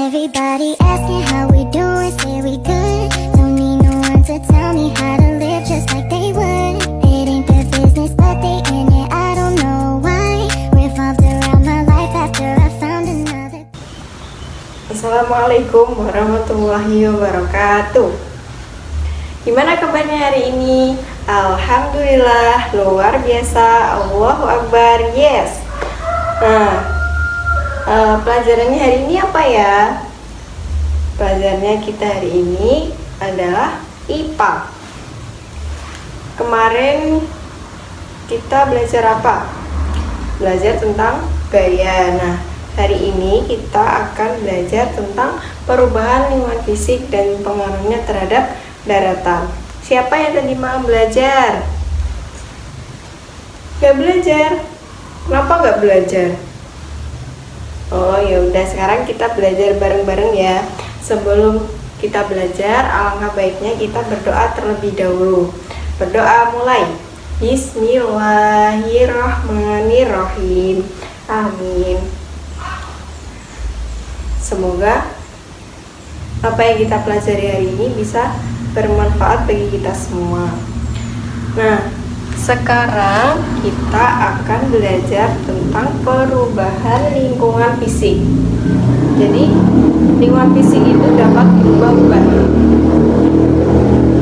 Everybody asking how we doing, say we good. Don't need no one to tell me how to live just like they would. It ain't their business, but they in it, I don't know why. Revolved around my life after I found another. Assalamualaikum warahmatullahi wabarakatuh. Gimana kabarnya hari ini? Alhamdulillah, luar biasa, Allahu Akbar, yes. Pelajarannya hari ini apa ya? Pelajarannya kita hari ini adalah IPA. Kemarin kita belajar apa? Belajar tentang gaya. Nah, hari ini kita akan belajar tentang perubahan lingkungan fisik dan pengaruhnya terhadap daratan. Siapa yang tadi malam belajar? Gak belajar? Kenapa gak belajar? Oh ya udah, sekarang kita belajar bareng-bareng ya. Sebelum kita belajar, alangkah baiknya kita berdoa terlebih dahulu. Berdoa mulai. Bismillahirrahmanirrahim. Amin. Semoga apa yang kita pelajari hari ini bisa bermanfaat bagi kita semua. Nah, sekarang kita akan belajar tentang perubahan lingkungan fisik. Jadi, lingkungan fisik itu dapat berubah-ubah.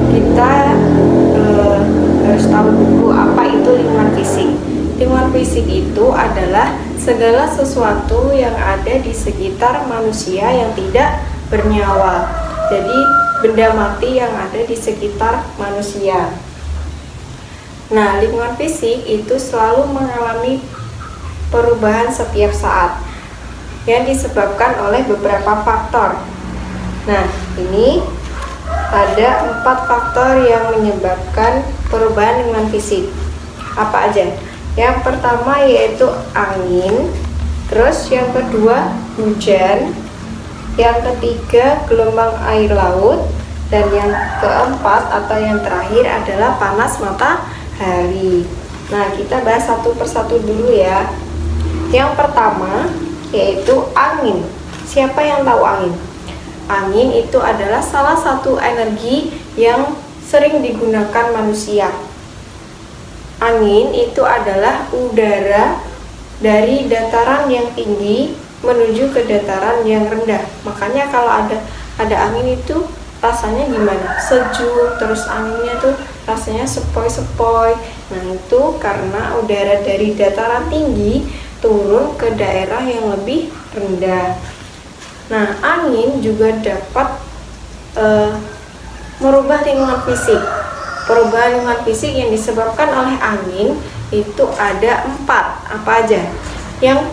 Kita harus tahu dulu apa itu lingkungan fisik. Lingkungan fisik itu adalah segala sesuatu yang ada di sekitar manusia yang tidak bernyawa. Jadi, benda mati yang ada di sekitar manusia. Nah, lingkungan fisik itu selalu mengalami perubahan setiap saat yang disebabkan oleh beberapa faktor. Nah, ini ada 4 faktor yang menyebabkan perubahan lingkungan fisik. Apa aja? Yang pertama yaitu angin, terus yang kedua hujan, yang ketiga gelombang air laut, dan yang keempat atau yang terakhir adalah panas matahari. Nah, kita bahas satu persatu dulu ya. Yang pertama yaitu angin. Siapa yang tahu angin? Angin itu adalah salah satu energi yang sering digunakan manusia. Angin itu adalah udara dari dataran yang tinggi menuju ke dataran yang rendah. Makanya kalau ada angin itu rasanya gimana? Sejuk, terus anginnya tuh rasanya sepoi-sepoi. Nah, itu karena udara dari dataran tinggi turun ke daerah yang lebih rendah. Nah, angin juga dapat merubah lingkungan fisik. Perubahan lingkungan fisik yang disebabkan oleh angin itu ada 4. Apa aja? Yang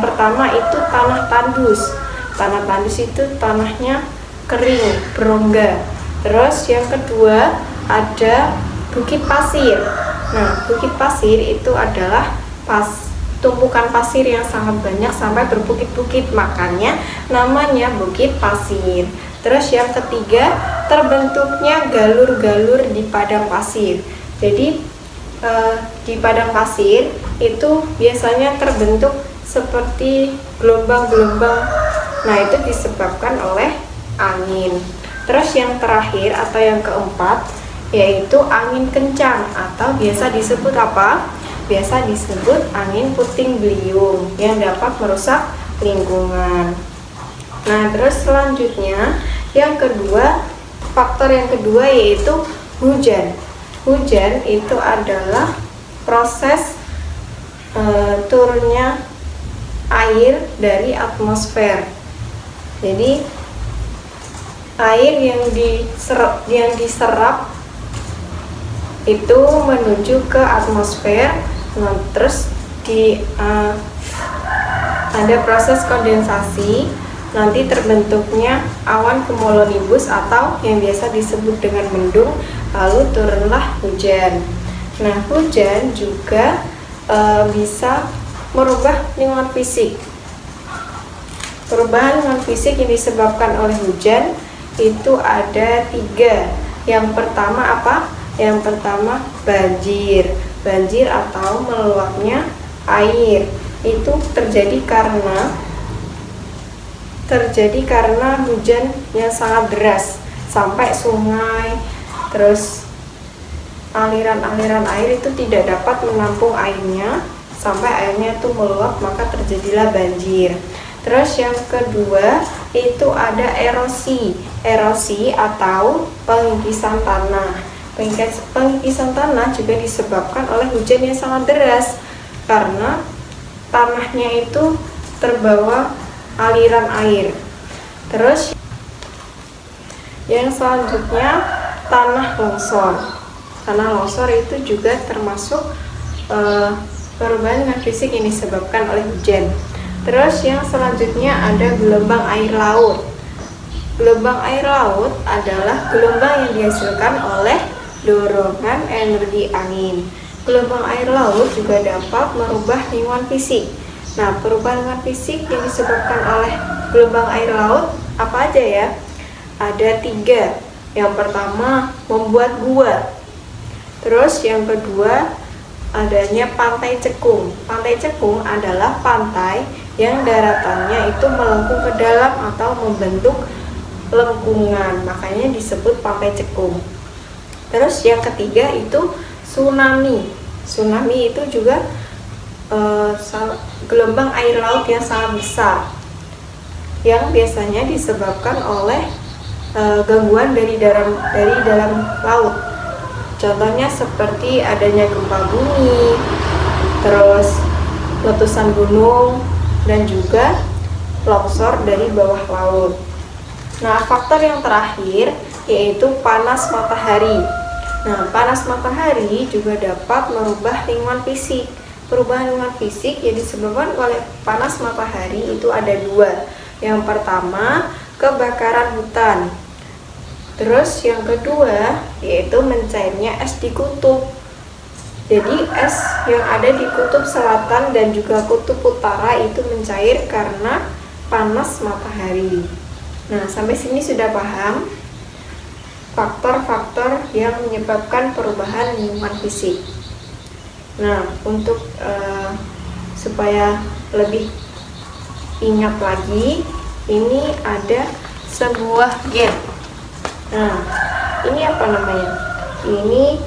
pertama itu tanah tandus. Tanah tandus itu tanahnya kering, berongga. Terus yang kedua ada bukit pasir. Nah, bukit pasir itu adalah tumpukan pasir yang sangat banyak sampai berbukit-bukit, makanya namanya bukit pasir. Terus yang ketiga, terbentuknya galur-galur di padang pasir. Jadi di padang pasir itu biasanya terbentuk seperti gelombang-gelombang. Nah, itu disebabkan oleh angin. Terus yang terakhir atau yang keempat yaitu angin kencang atau biasa disebut apa? Biasa disebut angin puting beliung yang dapat merusak lingkungan. Nah, terus selanjutnya yang kedua, faktor yang kedua yaitu hujan. Hujan itu adalah proses turunnya air dari atmosfer. Jadi air yang diserap itu menuju ke atmosfer. Nah, terus ada proses kondensasi, nanti terbentuknya awan cumulonimbus atau yang biasa disebut dengan mendung, lalu turunlah hujan. Nah, hujan juga bisa merubah lingkungan fisik. Perubahan lingkungan fisik yang disebabkan oleh hujan itu ada 3. Yang pertama apa? Yang pertama banjir. Banjir atau meluapnya air itu terjadi karena terjadi karena hujan yang sangat deras sampai sungai, terus aliran-aliran air itu tidak dapat menampung airnya, sampai airnya itu meluap, maka terjadilah banjir. Terus yang kedua itu ada erosi. Erosi atau pengikisan tanah. Pengikisan tanah juga disebabkan oleh hujan yang sangat deras karena tanahnya itu terbawa aliran air. Terus yang selanjutnya tanah longsor. Tanah longsor itu juga termasuk perubahan dengan fisik yang disebabkan oleh hujan. Terus yang selanjutnya ada gelombang air laut. Gelombang air laut adalah gelombang yang dihasilkan oleh dorongan energi angin. Gelombang air laut juga dapat merubah lingkungan fisik. Nah, perubahan lingkungan fisik yang disebabkan oleh gelombang air laut apa aja ya? Ada 3. Yang pertama, membuat gua. Terus yang kedua, adanya pantai cekung. Pantai cekung adalah pantai yang daratannya itu melengkung ke dalam atau membentuk lengkungan, makanya disebut pantai cekung. Terus yang ketiga itu tsunami. Tsunami itu juga gelombang air laut yang sangat besar yang biasanya disebabkan oleh gangguan dari dalam laut. Contohnya seperti adanya gempa bumi, terus letusan gunung, dan juga longsor dari bawah laut. Nah, faktor yang terakhir yaitu panas matahari. Nah, panas matahari juga dapat merubah lingkungan fisik. Perubahan lingkungan fisik yang disebabkan oleh panas matahari itu ada 2. Yang pertama, kebakaran hutan. Terus yang kedua yaitu mencairnya es di kutub. Jadi es yang ada di kutub selatan dan juga kutub utara itu mencair karena panas matahari. Nah, sampai sini sudah paham faktor-faktor yang menyebabkan perubahan lingkungan fisik. Nah, untuk supaya lebih ingat lagi, ini ada sebuah game. Nah, ini apa namanya? Ini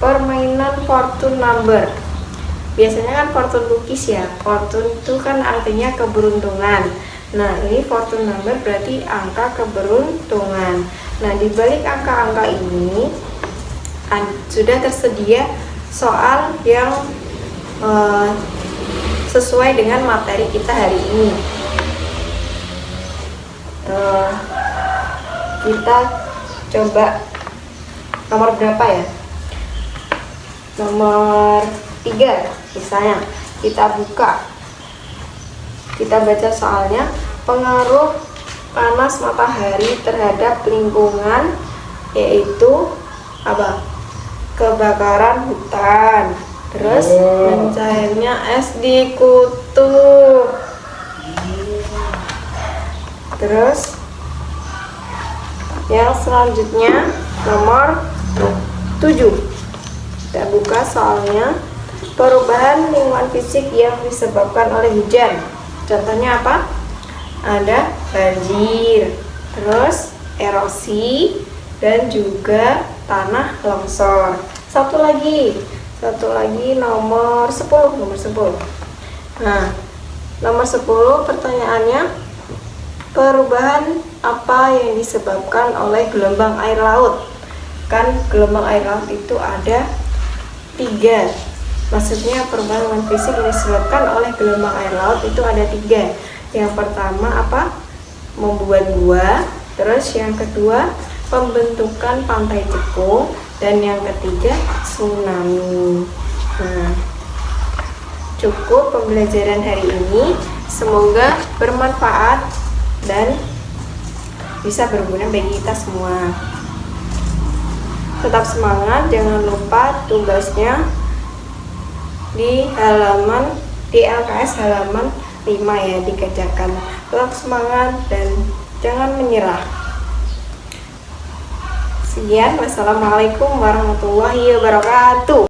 permainan fortune number. Biasanya kan fortune cookies ya. Fortune itu kan artinya keberuntungan. Nah, ini fortune number berarti angka keberuntungan. Nah, di balik angka-angka ini sudah tersedia soal yang sesuai dengan materi kita hari ini. Kita coba nomor berapa ya? Nomor 3 misalnya. Kita buka, kita baca soalnya. Pengaruh panas matahari terhadap lingkungan yaitu apa? Kebakaran hutan, terus mencairnya es di kutub, terus yang selanjutnya nomor 7. Kita buka soalnya. Perubahan lingkungan fisik yang disebabkan oleh hujan. Contohnya apa? Ada banjir, terus erosi, dan juga tanah longsor. Satu lagi nomor 10. Nah, nomor 10 pertanyaannya, perubahan apa yang disebabkan oleh gelombang air laut? Kan gelombang air laut itu ada 3. Maksudnya perubahan lingkungan fisik yang disebabkan oleh gelombang air laut itu ada 3. Yang pertama apa? Membuat gua. Terus yang kedua pembentukan pantai cekung, dan yang ketiga tsunami. Nah, cukup pembelajaran hari ini. Semoga bermanfaat dan bisa berguna bagi kita semua. Tetap semangat, jangan lupa tugasnya di LKS halaman 5 ya, dikerjakan. Tetap semangat dan jangan menyerah. Sekian, wassalamualaikum warahmatullahi wabarakatuh.